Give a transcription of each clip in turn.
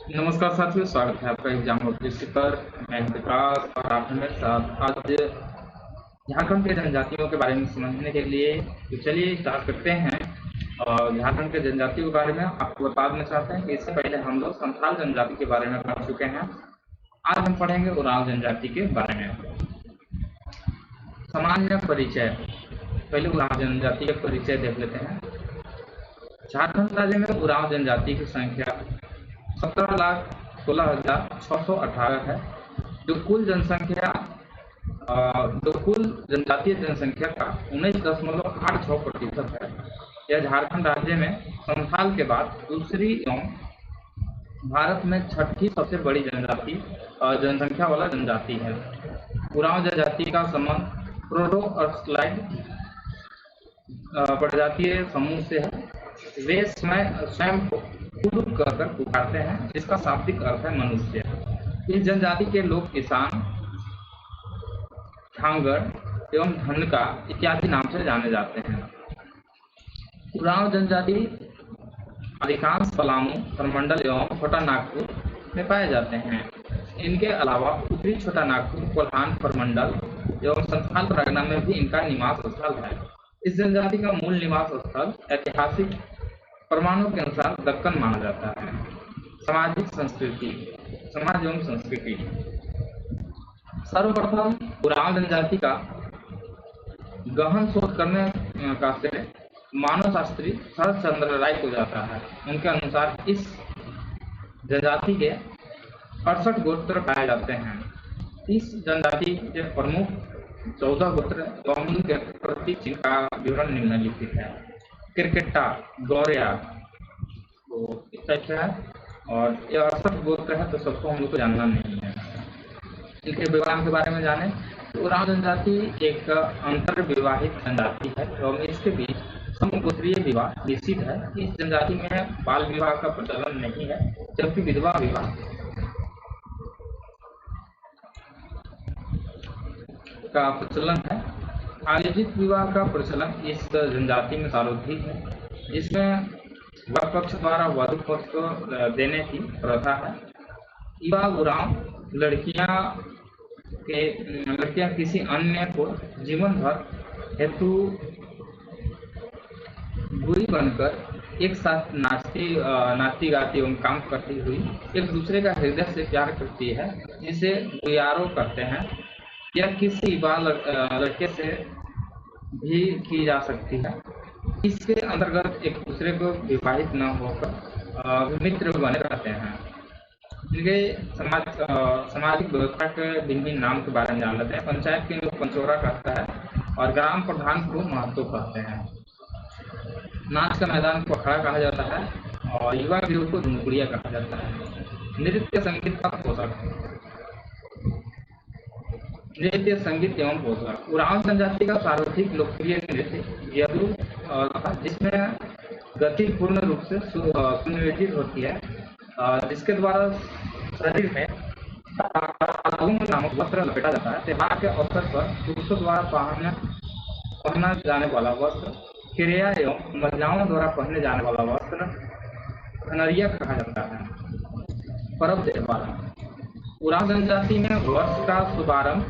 नमस्कार साथियों, स्वागत है आपका एग्जाम ओपीसी पर। मैं विकास और आप मेरे साथ आज झारखंड के जनजातियों के बारे में समझने के लिए तो चलिए स्टार्ट करते हैं। और झारखंड के जनजातियों के बारे में आपको बता देना चाहते हैं कि इससे पहले हम लोग संथाल जनजाति के बारे में पढ़ चुके हैं। आज हम पढ़ेंगे उरांव जनजाति के बारे में। सामान्य परिचय, पहले उरांव जनजाति का परिचय देख लेते हैं। झारखंड राज्य में उरांव जनजाति की संख्या 17,16,618 है, जो कुल जनजातीय जनसंख्या का 19.86% है। यह झारखंड राज्य में संथाल के बाद दूसरी एवं भारत में छठी सबसे बड़ी जनसंख्या वाला जनजाति है। उरांव जनजाति का संबंध प्रोटो अर्कलाइट प्रजातीय समूह से है। वे स्वयं को खुद कहकर पुकारते हैं, जिसका शाब्दिक अर्थ है मनुष्य। इस जनजाति के लोग किसान, ठांगर एवं धनका इत्यादि नाम से जाने जाते हैं। उरांव जनजाति अधिकांश पलामू प्रमंडल एवं छोटा नागपुर में पाए जाते हैं। इनके अलावा उत्तरी छोटा नागपुर, कोल्हान प्रमंडल एवं संथाल परगना में भी इनका निवास स्थल है। इस जनजाति का मूल निवास स्थल ऐतिहासिक प्रमाणों के अनुसार दक्कन माना जाता है। समाज एवं संस्कृति। सर्वप्रथम उरांव जनजाति का गहन शोध करने का श्रेय मानव शास्त्री शरद चंद्र राय को जाता है। उनके अनुसार इस जनजाति के 68 गोत्र पाए जाते हैं। इस जनजाति के प्रमुख 14 गोत्र एवं उनके प्रतीक चिन्ह का विवरण निम्नलिखित है। क्रिकेटा, गौरिया, तो इस टाइप से है। और ये 68 गोत्र है, तो सबको हम लोग को जानना नहीं है। इनके विवरण के बारे में जाने तो उरांव जनजाति एक अंतर विवाहित जनजाति है एवं इसके बीच समगोत्रीय विवाह निश्चित है। इस जनजाति में बाल विवाह का प्रचलन नहीं है, जबकि विधवा विवाह का प्रचलन है। आयोजित विवाह का प्रचलन इस जनजाति में सर्वाधिक है, जिसमें वर पक्ष द्वारा वधु पक्ष को देने की प्रथा है। युवा उरांव लड़कियां किसी अन्य को जीवन भर हेतु बुरी बनकर एक साथ नाचती गाती एवं काम करती हुई एक दूसरे का हृदय से प्यार करती है, जिसे गुयारो करते हैं। यह किसी युवा लड़के से भी की जा सकती है। इसके अंतर्गत एक दूसरे को विवाहित न होकर मित्र बने रहते हैं। इनके सामाजिक व्यवस्था के भिन्न नाम के बारे में जान लेते हैं। पंचायत के लोग पंचोरा कहता है और ग्राम प्रधान को महतो कहते हैं। नाच का मैदान को अखाड़ा कहा जाता है और युवा गिरोह को धुनकुड़िया कहा जाता है। नृत्य संगीत एवं पोशाक। उरांव जनजाति का सर्वाधिक लोकप्रिय नृत्य यदु जिसमें गति पूर्ण रूप से सुनियोजित होती है, जिसके द्वारा शरीर में नामक वस्त्र लपेटा जाता है। त्योहार के अवसर पर पुरुषों द्वारा पहना जाने वाला वस्त्र क्रिया एवं महिलाओं द्वारा पहने जाने वाला वस्त्र खनरिया कहा जाता है। पर्व त्योहार। उरांव जनजाति में वर्ष का शुभारंभ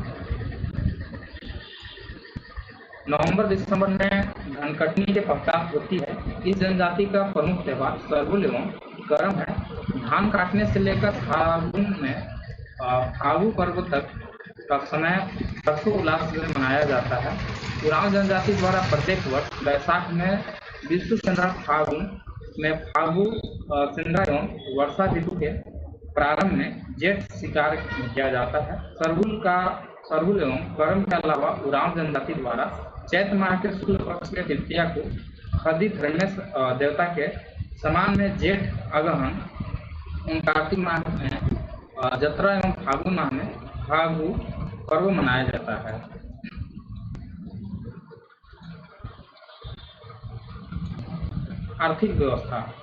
नवंबर दिसंबर में धनकटनी के पश्चात होती है। इस जनजाति का प्रमुख त्योहार सरहुल एवं करम है। धान काटने से लेकर फागु पर्व तक का समय हर्षोल्लास से मनाया जाता है। उरांव जनजाति द्वारा प्रत्येक वर्ष वैशाख में विश्व संग्रह, फागुन में फागु सिंधा एवं वर्षा ऋतु के प्रारंभ में जेठ शिकार किया जाता है। सरहुल एवं करम के अलावा उरांव जनजाति द्वारा चैत्र माह के शुक्ल पक्ष के तृतीया को खदी धर्मेश देवता के समान में जेठ अगहन कार्तिक माह में जत्रा एवं फागुन माह में फागु पर्व मनाया जाता है। आर्थिक व्यवस्था।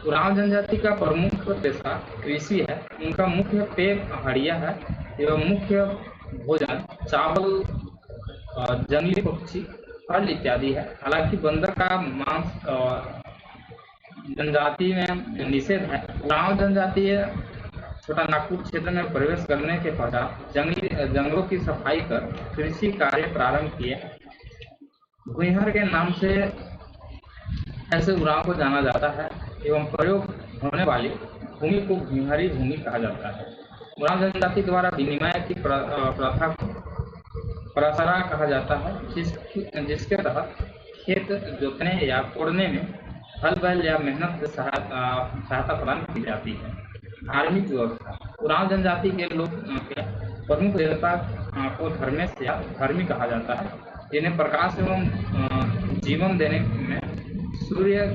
उरांव जनजाति का प्रमुख पेशा कृषि है। उनका मुख्य पेय हड़िया है एवं मुख्य भोजन चावल, जंगली पक्षी, फल इत्यादि है। हालांकि बंदर का मांस जनजाति में निषेध है। उरांव जनजातीय छोटा नागपुर क्षेत्र में प्रवेश करने के पश्चात जंगलों की सफाई कर कृषि कार्य प्रारंभ किए। भुइंहर के नाम से ऐसे उरांव को जाना जाता है एवं प्रयोग होने वाली भूमि को भुइंहरी भूमि कहा जाता है। उरांव जनजाति द्वारा विनिमय की प्रथा को परासरा कहा जाता है, जिसके तहत खेत जोतने या कोड़ने में हल बैल या मेहनत से सहायता प्रदान की जाती है। धार्मिक व्यवस्था। उरांव जनजाति के लोग के प्रमुख देवता को धर्मेश या धर्मी कहा जाता है, जिन्हें प्रकाश एवं जीवन देने में सूर्य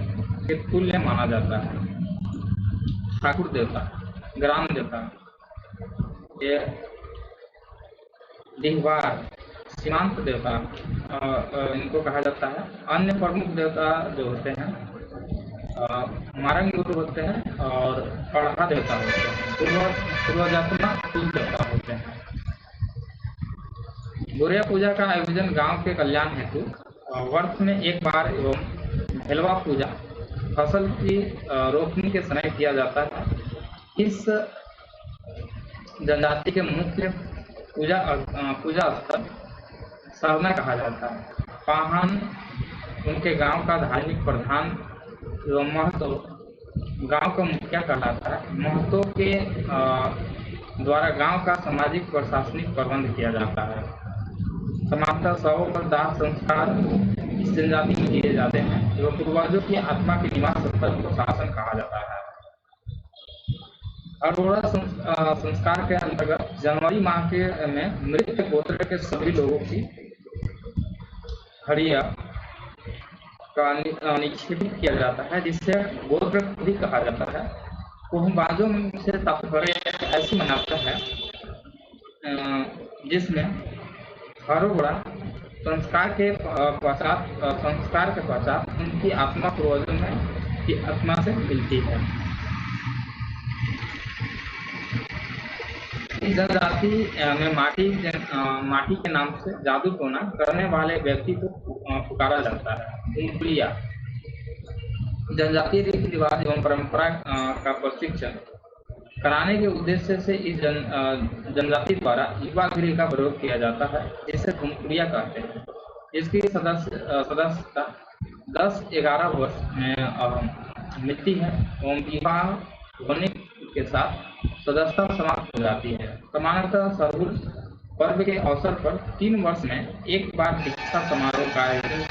के तुल्य माना जाता है। ठाकुर देवता, ग्राम देवता, ये डिहवार, सीमांत देवता इनको कहा जाता है। अन्य प्रमुख देवता जो होते हैं मारंग गुरु होते हैं और पढ़ा देवता होते हैं। पूर्वजात्मा कुल देवता होते हैं। गोरिया पूजा का आयोजन गांव के कल्याण हेतु वर्ष में एक बार एवं भेलवा पूजा फसल की रोपनी के समय किया जाता है। इस जनजाति के मुख्य पूजा स्थल सरना कहा जाता है। पाहन उनके गांव का धार्मिक प्रधान एवं महतो गांव का मुखिया कहलाता है। महतो के द्वारा गांव का सामाजिक प्रशासनिक प्रबंध किया जाता है। समाप्त शवों पर दाह संस्कार इस जनजाति में किए जाते हैं एवं पूर्वजों की आत्मा के निवास स्थल को शासन कहा जाता है। अरोड़ा संस्कार के अंतर्गत जनवरी माह में मृत गोत्र के सभी लोगों की हड़िया का निक्षेपित किया जाता है, जिससे गोत्र भी कहा जाता है। कुहबाजों से तात्पर्य ऐसी मनाता है जिसमें अरोड़ा संस्कार के पश्चात उनकी आत्मा पूर्वजों की आत्मा से मिलती है। इस जनजाति में माटी के नाम से जादू टोना करने वाले व्यक्ति को पुकारा जाता है। भूमकुलिया जनजातीय रीति रिवाज एवं परंपरा का प्रशिक्षण कराने के उद्देश्य से इस जनजाति द्वारा युवा गृह का प्रयोग किया जाता है, जिसे भूमकुलिया कहते हैं। इसकी सदस्यता 10-11 वर्ष में मिलती है एवं विवाह होने के साथ सदस्यता समाप्त हो जाती है। सामान्यतः सरहुल पर्व के अवसर पर 3 वर्ष में एक बार दीक्षा समारोह का आयोजन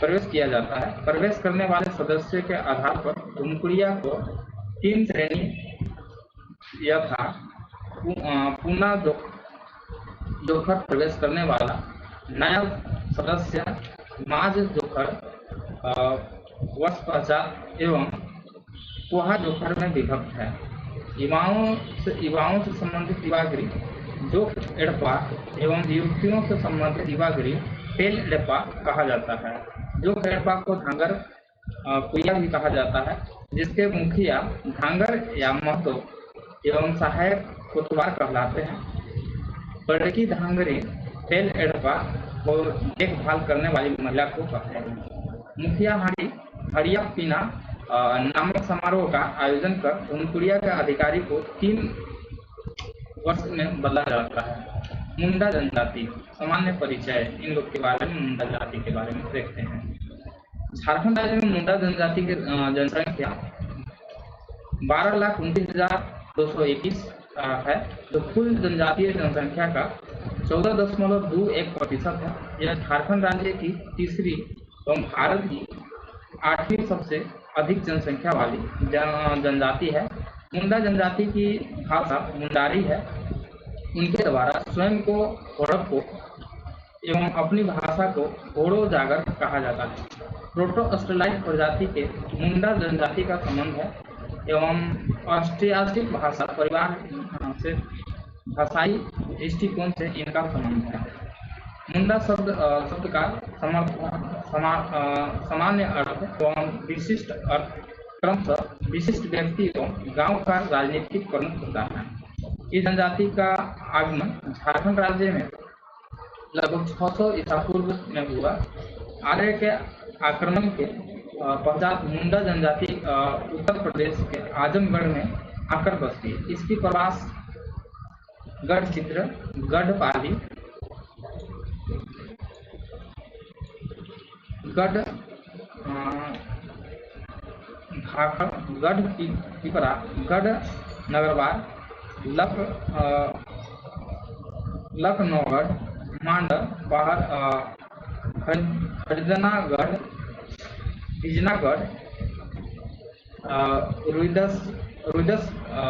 प्रवेश किया जाता है। प्रवेश करने वाले सदस्य के आधार पर भूमकुलिया को 3 श्रेणी यथा पूना जोखर प्रवेश करने वाला, नया सदस्य माज जोखर वर्ष पश्चात एवं पोहा जोखर में विभक्त है। युवाओं से संबंधित युवा गृह जोख एड़पा एवं युवतियों से संबंधित युवा गृह पेल एड़पा कहा जाता है। जोख एड़पा को धांगर कुया भी कहा जाता है, जिसके मुखिया धांगर या महतो एवं सहायक कोतवार कहलाते हैं। बड़की धांगरी पेल एड़पा को देखभाल करने वाली महिला को कहते हैं। मुखिया हड़िया पीना नामक समारोह का आयोजन कर भूमकुलिया के अधिकारी को 3 वर्ष में बदला जाता है। मुंडा जनजाति सामान्य परिचय। इन लोग के बारे में, मुंडा जाति के बारे में देखते हैं। झारखंड राज्य में मुंडा जनजाति की जनसंख्या 12,29,221 है, जो कुल जनजातीय जनसंख्या का 14.21% है। यह झारखंड राज्य की तीसरी एवं भारत की 8वीं सबसे अधिक जनसंख्या वाली जनजाति है। मुंडा जनजाति की भाषा मुंडारी है। उनके द्वारा स्वयं को हड़प्पो एवं अपनी भाषा को होड़ो जागर कहा जाता है। प्रोटो ऑस्ट्रेलाइट प्रजाति के मुंडा जनजाति का संबंध है एवं ऑस्ट्रियासिक भाषा परिवार से भाषाई दृष्टिकोण से इनका संबंध है। मुंडा शब्द का सामान्य अर्थ एवं विशिष्ट अर्थ क्रमशः विशिष्ट व्यक्ति एवं गांव का राजनीतिक प्रमुख होता है। इस जनजाति का आगमन झारखंड राज्य में लगभग 600 ईसा पूर्व में हुआ। आर्य के आक्रमण के पश्चात मुंडा जनजाति उत्तर प्रदेश के आजमगढ़ में आकर बसती है। इसकी प्रवास गढ़ चित्र, गढ़पाली, गढ़ भाखड़, गढ़ पिपरा, गढ़ नगरवार, लखनौगढ़, मांडर, खड़दनागढ़, बिजनागढ़,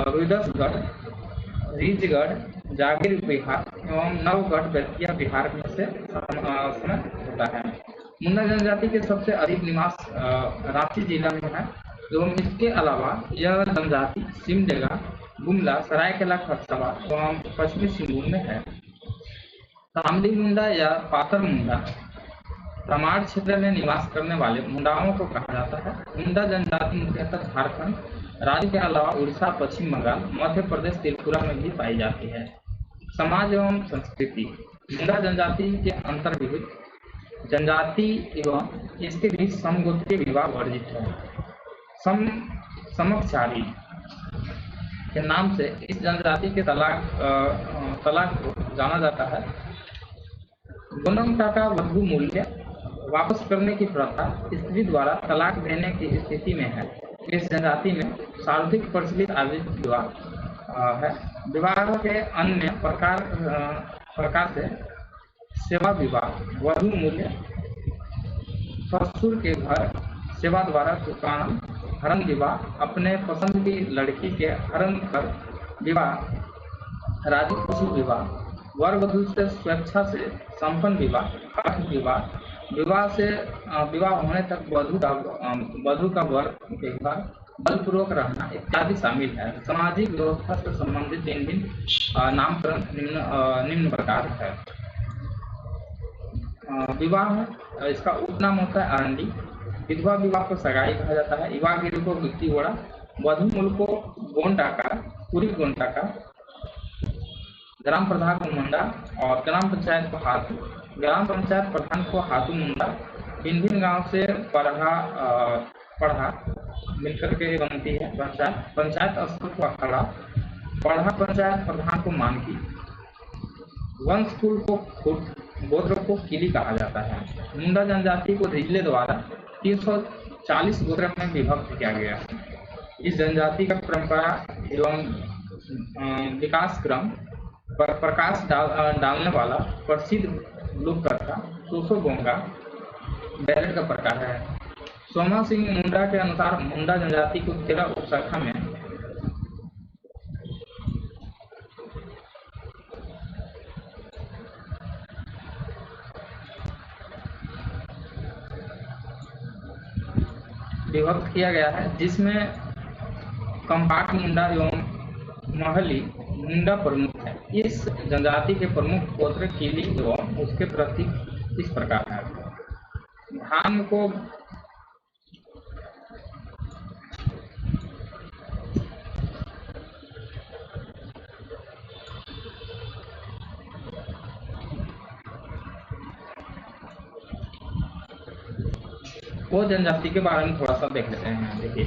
रुदसगढ़, रीजगढ़, जागीर बिहार एवं नवगढ़ बेतिया बिहार में से समय होता है। मुंडा जनजाति के सबसे अधिक निवास रांची जिला में है एवं इसके अलावा यह जनजाति सिमडेगा, गुमला, सरायकेला खरसावां एवं पश्चिमी सिंहभूम में है। तामली मुंडा या पातर मुंडा तमाड़ क्षेत्र में निवास करने वाले मुंडाओं को कहा जाता है। मुंडा जनजाति मुख्यतः झारखंड राज्य के अलावा उड़ीसा, पश्चिम बंगाल, मध्य प्रदेश, त्रिपुरा में भी पाई जाती है। समाज एवं संस्कृति। मुंडा जनजाति के अंतर्विहित जनजाति एवं इसके बीच समगोत्रीय विवाह वर्जित है। समकचारी के नाम से इस जनजाति के तलाक को जाना जाता है। गोनम टाका वधू मूल्य वापस करने की प्रथा स्त्री द्वारा तलाक देने की स्थिति में है। इस जनजाति में सर्वाधिक प्रचलित आजीविक विवाह है। विवाह के अन्य प्रकार से सेवा विवाह, वधू मूल्य, ससुर के घर सेवा द्वारा चुकाना, हरण विवाह, अपने पसंद की लड़की के हरण कर विवाह, राजपूत विवाह, वर वधू से स्वेच्छा से संपन्न विवाह, हठ विवाह, विवाह होने तक वधू का वर के घर बलपूर्वक रहना इत्यादि शामिल है। सामाजिक व्यवस्था से संबंधित भिन्न नामकरण निम्न प्रकार है। विवाह, इसका उपनाम होता है अरंडी। विधवा विवाह को सगाई कहा जाता है। युवा गिरी को गिट्टी ओड़ा, वधू मूल को गोंड टाका, पूरी गोंड टाका, ग्राम प्रधान को मुंडा और ग्राम पंचायत को हाथू। ग्राम पंचायत प्रधान को हाथू मुंडा। भिन्न भिन्न गांव से पढ़ा मिलकर के बनती है पंचायत स्तर को अखाड़ा, पढ़ा पंचायत प्रधान को मानकी, वंश कुल को खुद, गोत्र को किली कहा जाता है। मुंडा जनजाति को रिजले द्वारा 340 गोत्र में विभक्त किया गया है। इस जनजाति का परंपरा एवं विकास क्रम पर प्रकाश डालने वाला प्रसिद्ध लोक कथा सोसो गोंगा बैलेट का प्रकार है। सोमा सिंह मुंडा के अनुसार मुंडा जनजाति को 13 उपशाखा में विभक्त किया गया है, जिसमें कंपाट मुंडा एवं महली मुंडा प्रमुख है। इस जनजाति के प्रमुख गोत्र किली एवं उसके प्रतीक इस प्रकार है। धान को भोज जनजाति के बारे में थोड़ा सा देख लेते हैं। देखिए,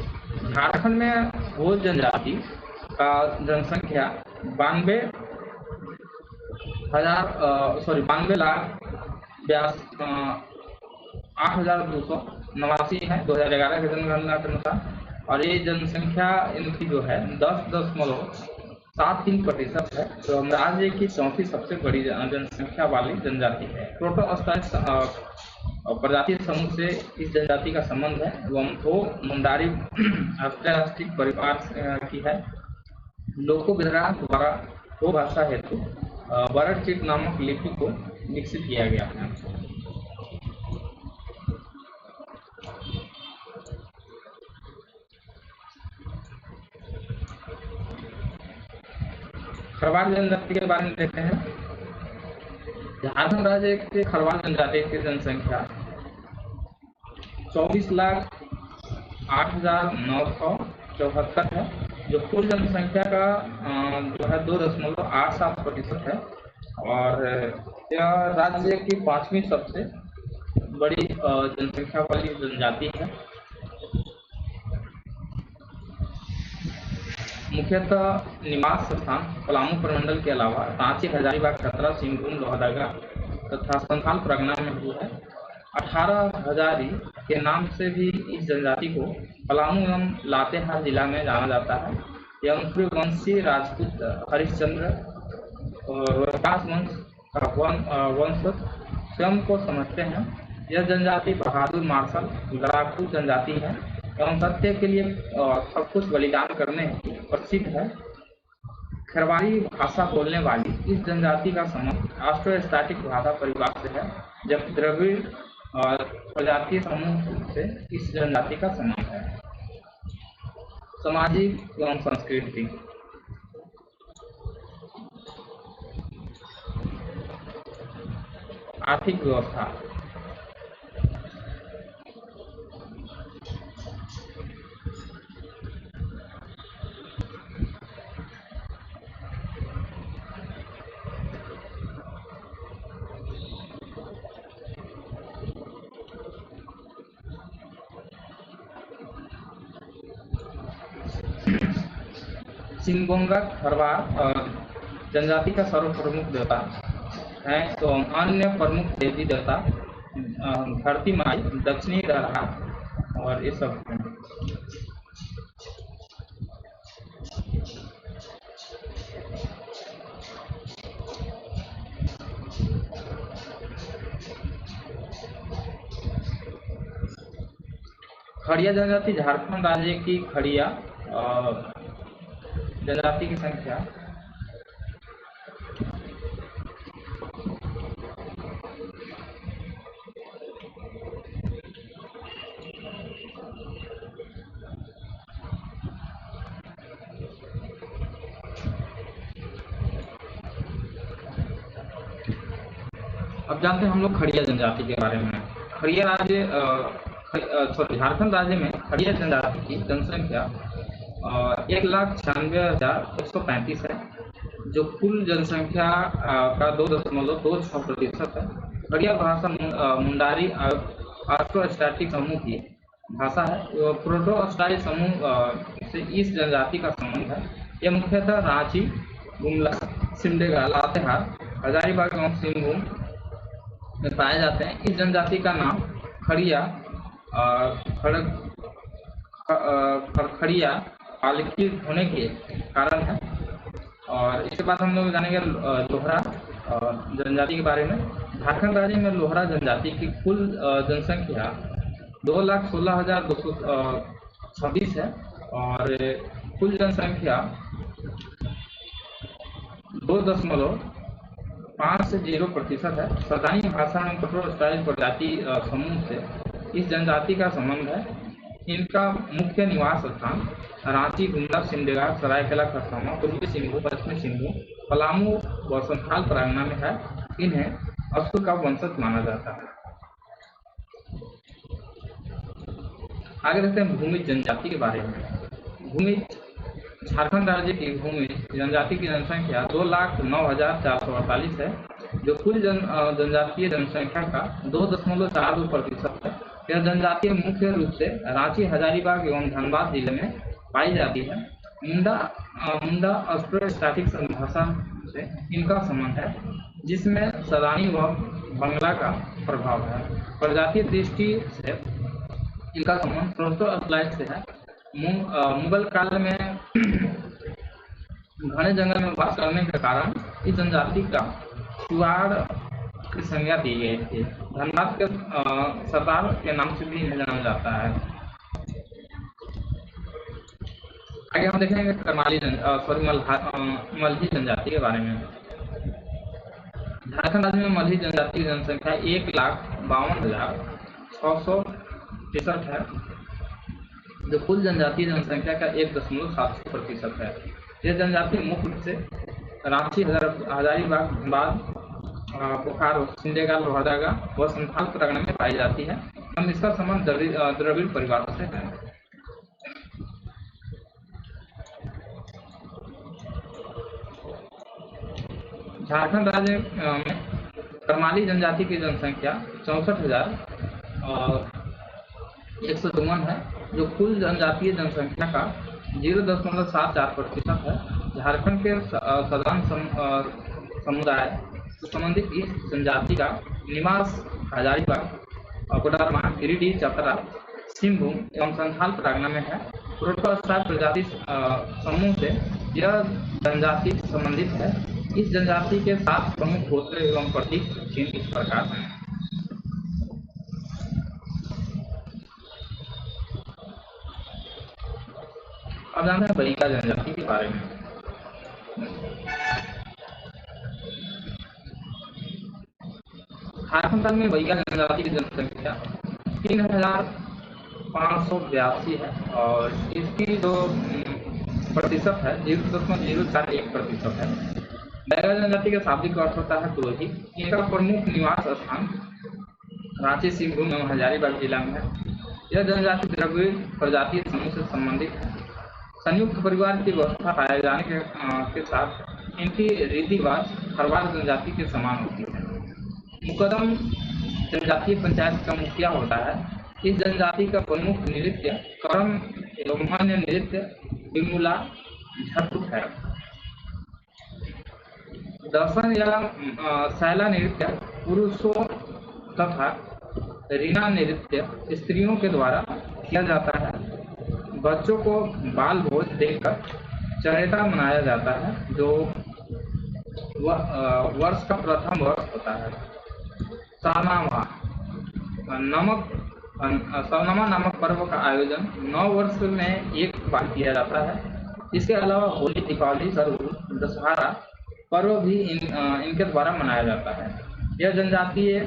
झारखंड में भोज जनजाति का जनसंख्या 92,8,289 है 2011 के जनगणना के अनुसार। और ये जनसंख्या इनकी जो है 10.73% है। तो राज्य की चौथी सबसे बड़ी जनसंख्या वाली जनजाति है। प्रोटोस्टाइल प्रजाति समूह से इस जनजाति का संबंध है एवं वो मुंडारी अंतरराष्ट्रीय परिवार की है। लोको विद्रान द्वारा वो भाषा हेतु वरडचिट नामक लिपि को विकसित किया गया है। खरवार जनजाति के बारे में देखते हैं। झारखंड राज्य के खरवार जनजाति की जनसंख्या 24,08,974 है, जो कुल जनसंख्या का जो है 2.87% है। और यह राज्य की 5वीं सबसे बड़ी जनसंख्या वाली जनजाति है। मुख्यतः निवास स्थान पलामू प्रमंडल के अलावा रांची, हजारीबाग, चतरा, सिंहभूम, लोहरदगा तथा संथाल परगना में भी है। 18 हजारी के नाम से भी इस जनजाति को पलामू एवं लातेहार जिला में जाना जाता है। यह सूर्यवंशी राजपूत हरिश्चंद्र और रोहतास वंश का वंशज स्वयं को समझते हैं। यह जनजाति बहादुर, मार्शल, लड़ाकू जनजाति है एवं सत्य के लिए सब कुछ बलिदान करने प्रसिद्ध है। खरवारी भाषा बोलने वाली इस जनजाति का संबंध ऑस्ट्रो-स्टार्टिक भाषा परिवार से है, जबकि द्रविड़ और प्रजातीय समूह से इस जनजाति का संबंध है। सामाजिक एवं संस्कृति। आर्थिक व्यवस्था। सिंगोंगा खरवार जनजाति का सर्वप्रमुख देवता है, तो अन्य प्रमुख देवी देवता धरती माई, दक्षिणी दरहा और ये सब हैं। खड़िया जनजाति झारखंड राज्य की खड़िया जनजाति की संख्या अब जानते हैं हम लोग खड़िया जनजाति के बारे में। खड़िया राज्य झारखंड राज्य में खड़िया जनजाति की जनसंख्या 1,96,135 है, जो कुल जनसंख्या का 2.26% है। खड़िया भाषा मुंडारी ऑस्ट्रो-स्टार्टिक समूह की भाषा है। प्रोटो-स्टार्टिक समूह से इस जनजाति का संबंध है। यह मुख्यतः रांची, गुमला, सिमडेगा, लातेहार, हजारीबाग एवं सिंहभूम में पाए जाते हैं। इस जनजाति का नाम खड़िया खड़खड़िया पालकी होने के कारण है। और इसके बाद हम लोग जानेंगे लोहरा जनजाति के बारे में। झारखंड राज्य में लोहरा जनजाति की कुल जनसंख्या 2,16,226 है और कुल जनसंख्या 2.50% है। सरदानी भाषा में प्रोटो-स्टार्टिक प्रजाति समूह से इस जनजाति का संबंध है। इनका मुख्य निवास स्थान रांची, गुमला, सिमडेगा, सरायकेला खरसावां, पूर्वी सिंहभूम, पश्चिमी सिंहभूम, पलामू व संथाल परगना में है। इन्हें असुर का वंशज माना जाता है। आगे देखते हैं भूमिज जनजाति के बारे में। भूमिज झारखंड राज्य की भूमिज जनजाति की जनसंख्या 2,09,448 है, जो कुल जनजातीय जनसंख्या का 2.42% है। यह जनजाति मुख्य रूप से रांची, हजारीबाग एवं धनबाद जिले में पाई जाती है। मुंडा ऑस्ट्रो-स्टार्टिक भाषा से इनका संबंध है, जिसमें सदानी व बंगला का प्रभाव है। प्रजातीय दृष्टि से इनका संबंध प्रोटो-स्टार्टिक से है। मुगल काल में घने जंगल में वास करने के कारण इस जनजाति का चुआड़ की संज्ञा दी गई थी। धनबाद के सरदार के नाम से भी इन्हें जाना जाता है। आगे हम देखेंगे मल्ही जनजाति के बारे में। झारखंड राज्य में मल्ही जनजाति की जनसंख्या 1,52,663 है, जो कुल जनजातीय जनसंख्या का 1.7% है। यह जनजाति मुख्य रूप से रांची, हजारीबाग, धनबाद, बोकारो, सिमडेगा, लोहरदगा व संथाल परगना में पाई जाती है। हम इसका संबंध द्रविड़ परिवार से है। झारखंड राज्य में करमाली जनजाति की जनसंख्या 64,154 है, जो कुल जनजातीय जनसंख्या का 0.74% है। झारखंड के साधारण समुदाय से संबंधित इस जनजाति का निवास हजारीबाग, कोडरमा, गिरिडीह, चतरा, सिंहभूम एवं संथाल परगना में है। प्रोटोस्टार प्रजाति समूह से यह जनजाति संबंधित है। इस जनजाति के 7 प्रमुख गोत्र एवं प्रतीक चिन्ह इस प्रकार हैं। अब जानते हैं बहिका जनजाति के बारे में। झारखंड में बहिका जनजाति की जनसंख्या 3582 है और इसकी जो प्रतिशत है 0.041% है। बहिका जनजाति का शाब्दिक अर्थ होता है पुरोहित। इनका प्रमुख निवास स्थान रांची, सिंहभूम एवं हजारीबाग जिला में है। यह जनजाति द्रविड़ प्रजातीय समूह से संबंधित है। संयुक्त परिवार की व्यवस्था पाए जाने के साथ इनकी रीति रिवाज खरवार जनजाति के समान होती है। मुकदम जनजातीय पंचायत का मुखिया होता है। इस जनजाति का प्रमुख नृत्य करम एवं अन्य नृत्य बिमुला झटुक है। दर्शन या सैला नृत्य पुरुषों तथा रीना नृत्य स्त्रियों के द्वारा किया जाता है। बच्चों को बाल भोज देकर चरेता मनाया जाता है, जो वर्ष का प्रथम वर्ष होता है। सरनामा नामक पर्व का आयोजन 9 वर्ष में एक बार किया जाता है। इसके अलावा होली, दीपावली, सरहू, दशहरा पर्व भी इनके द्वारा मनाया जाता है। यह जनजाति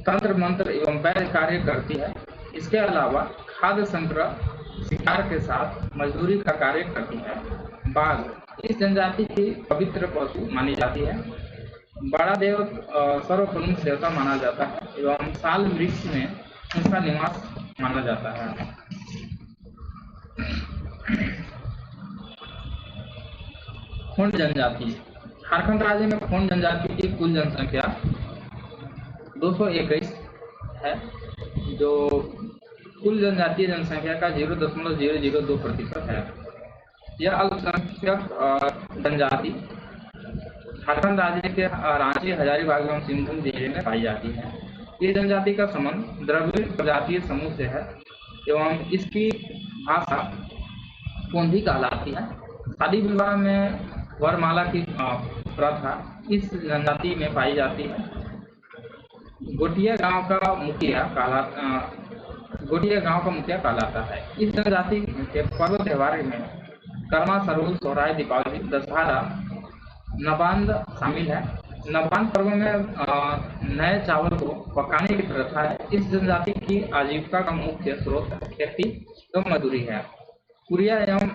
तंत्र मंत्र एवं वैद्य कार्य करती है। इसके अलावा खाद्य संग्रह, शिकार के साथ मजदूरी का कार्य करती है। बाघ इस जनजाति की पवित्र पशु मानी जाती है। बड़ा देव सर्वप्रमुख देवता माना जाता है एवं साल वृक्ष में उसका निवास माना जाता है। खोंड जनजाति। झारखंड राज्य में खोंड जनजाति की कुल जनसंख्या 221 है, जो कुल जनजातीय जनसंख्या का 0.002% है। यह अल्पसंख्यक जनजाति झारखंड राज्य के रांची, हजारीबाग एवं सिंहभूम जिले में पाई जाती है। ये जनजाति का संबंध द्रविड़ प्रजातीय समूह से है एवं इसकी भाषा कोंधी कहलाती है। शादी विवाह में वरमाला की प्रथा इस जनजाति में पाई जाती है। गोटिया गांव का मुखिया कहलाता है। इस जनजाति के पर्व त्योहार में कर्मा, सरहुल, सोहराय, दीपावली, दशहरा, नबांद शामिल है। नबांद पर्व में नए चावल को पकाने की प्रथा है। इस जनजाति की आजीविका का मुख्य स्रोत खेती एवं मजदूरी है। कुरिया एवं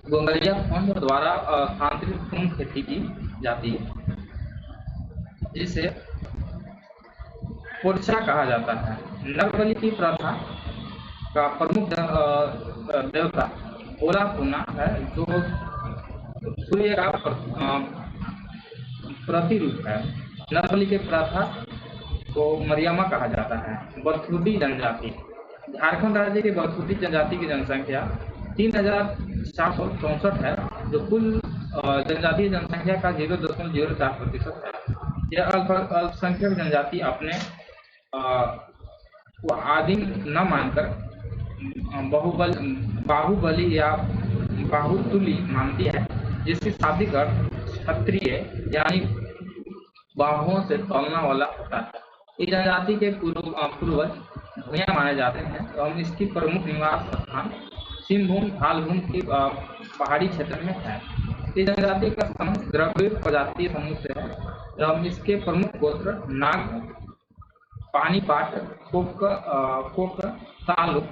गोंगलिया खोंड द्वारा स्थानांतरित खेती की जाती है, जिसे पोर्चा कहा जाता है। नरबलि की प्रथा का प्रमुख देवता भोला पूना है, जो सूर्य का प्रतिरूप है। नरबलि के प्रथा को मरियमा कहा जाता है। बरथुडी जनजाति। झारखंड राज्य के बरथुडी जनजाति की जनसंख्या 3464 है, जो कुल जनजातीय जनसंख्या का 0.04% है। यह अल्पसंख्यक जनजाति अपने को आदिम न मानकर बाहुबली या बाहुतुली मानती है, जिसकी शाब्दिक अर्थ क्षत्रिय यानी बाहुओं से तौलना वाला होता है। इस जनजाति के पूर्वज भूया माने जाते हैं एवं इसकी प्रमुख निवास स्थान सिंहभूम, भालभूम की पहाड़ी क्षेत्र में है। इस जनजाति का संबंध द्रविड़ प्रजातीय समूह से है एवं इसके प्रमुख गोत्र नाग, पानीपाट, कोक, तालुक,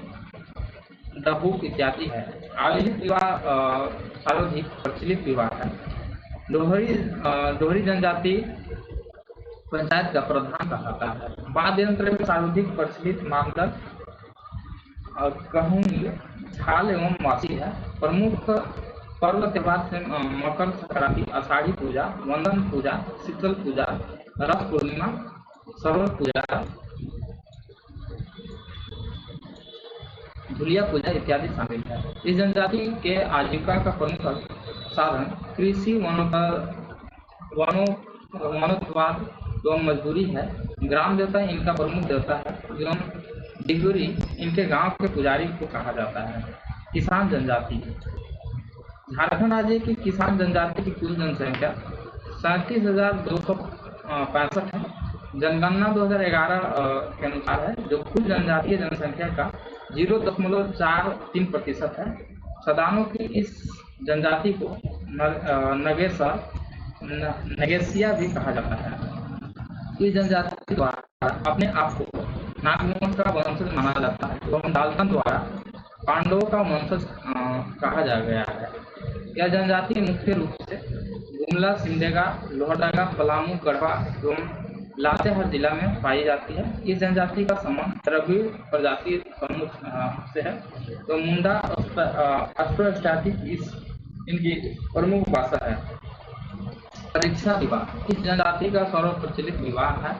डबुक इत्यादि है। आयोजित विवाह सर्वाधिक प्रचलित विवाह है। लोहरी जनजाति पंचायत का प्रधान कहलाता है। वाद्य यंत्र में सर्वाधिक प्रचलित मानदंड कहूँ झाल एवं वासी है। प्रमुख पर्व त्योहार से मकर संक्रांति, आषाढ़ी पूजा, वंदन पूजा, शीतल पूजा, रस पूर्णिमा, सरल पूजा, धुलिया पूजा इत्यादि शामिल है। इस जनजाति के आजीविका का प्रमुख साधन कृषि, वनोत्पाद एवं मजदूरी है। ग्राम देवता इनका प्रमुख देवता है एवं डिगुरी इनके गांव के पुजारी को कहा जाता है। किसान जनजाति। झारखंड राज्य की किसान जनजाति की कुल जनसंख्या 37,265 है। जनगणना 2011 के अनुसार है, जो कुल जनजातीय जनसंख्या का 0.43% है। सदानों की इस जनजाति को नगेसिया भी कहा जाता है। इस जनजाति द्वारा अपने आप को नागवंश का वंशज माना जाता है एवं डाल्टन द्वारा पांडवों का वंशज कहा जा गया है। यह जनजाति मुख्य रूप से गुमला, सिमडेगा, लोहरदगा, पलामू, गढ़वा एवं लातेहार जिला में पाई जाती है। इस जनजाति का संबंध द्रविड़ प्रजाति समूह से है। तो मुंडा अस्ट्रोस्टैटिक इनकी प्रमुख भाषा है। परीक्षा विवाह। इस जनजाति का सर्वप्रचलित विवाह है।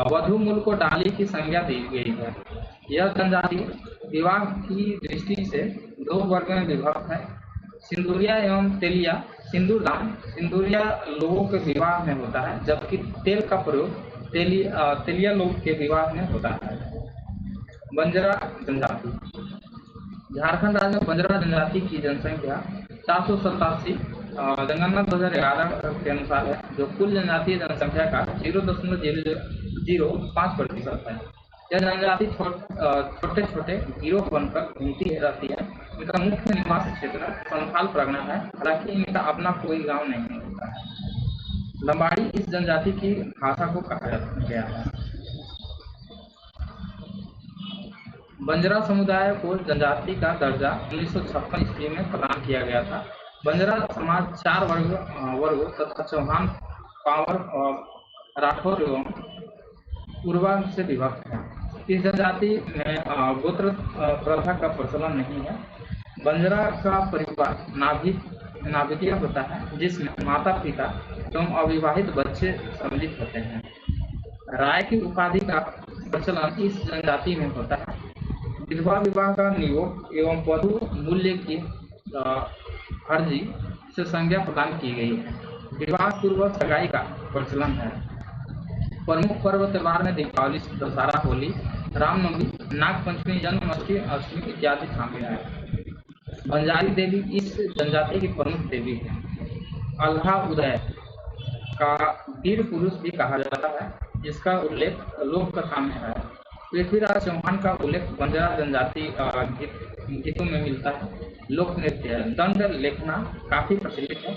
वधु मूल को डाली की संज्ञा दी गई है। यह जनजाति विवाह की दृष्टि से दो वर्ग में विभक्त है, सिंदूरिया एवं तेलिया। सिंदूरिया लोगों के विवाह में होता है, जबकि तेल का प्रयोग तेलिया लोग के विवाह में होता है। बंजारा जनजाति। झारखंड राज्य में बंजारा जनजाति की जनसंख्या 487 जनगणना 2011 के अनुसार है, जो कुल जनजातीय जनसंख्या का 0.005% है। यह जनजाति छोटे छोटे गिरोह बनकर घूमती रहती है। इनका मुख्य निवास क्षेत्र संथाल परगना है, हालांकि इनका अपना कोई गांव नहीं होता है। लंबाड़ी इस जनजाति की भाषा को कहा गया है। बंजारा समुदाय को जनजाति का दर्जा 1956 ईस्वी में प्रदान किया गया था। बंजारा समाज 4 वर्गों तथा चौहान, पावर और राठौर एवं उर्वा से विभक्त है। इस जनजाति में गोत्र प्रथा का प्रचलन नहीं है। बंजारा का परिवार नाभिकीय होता है, जिसमें माता पिता एवं अविवाहित बच्चे सम्मिलित होते हैं। राय की उपाधि का प्रचलन इस जनजाति में होता है। विधवा विवाह का नियोग एवं वधु मूल्य की अर्जी से संज्ञा प्रदान की गई है। विवाह पूर्व सगाई का प्रचलन है। प्रमुख पर्व त्योहार में दीपावली, दशहरा, होली, रामनवमी, नागपंचमी, जन्माष्टमी इत्यादि शामिल है। बंजारी देवी इस जनजाति की प्रमुख देवी है। अल्लाह उदय का वीर पुरुष भी कहा जाता है, जिसका उल्लेख लोक कथा में है। पृथ्वीराज चौहान का उल्लेख बंजारा जनजाति गीतों में मिलता है। लोक नृत्य दंड लेखना काफी प्रचलित है।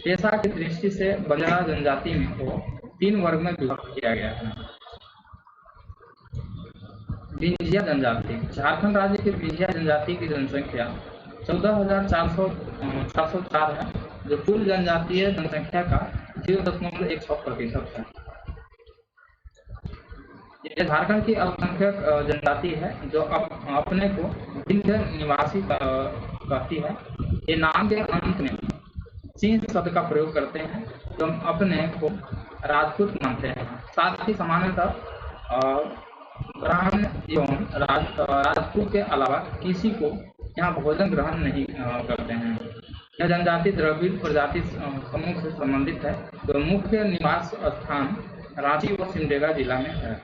पेशा की दृष्टि से बंजारा जनजाति में को 3 वर्ग में विभक्त किया गया है। विंझिया जनजाति। झारखंड राज्य की विंझिया जनजाति की जनसंख्या 14,404 है, जो कुल जनजातीय जनसंख्या का 0.16% है। यह झारखंड की अल्पसंख्यक जनजाति है, जो अपने को विंध्य निवासी कहती है। ये नाम के अंत में सिंह शब्द का प्रयोग करते हैं, जो अपने को राजपूत मानते हैं। साथ ही सामान्यतः ब्राह्मण एवं राजपूत के अलावा किसी को यहाँ भोजन ग्रहण नहीं करते हैं। यह जनजाति द्रविड़ प्रजाति समूह से संबंधित है, तो मुख्य निवास स्थान रांची व सिमडेगा जिला में है।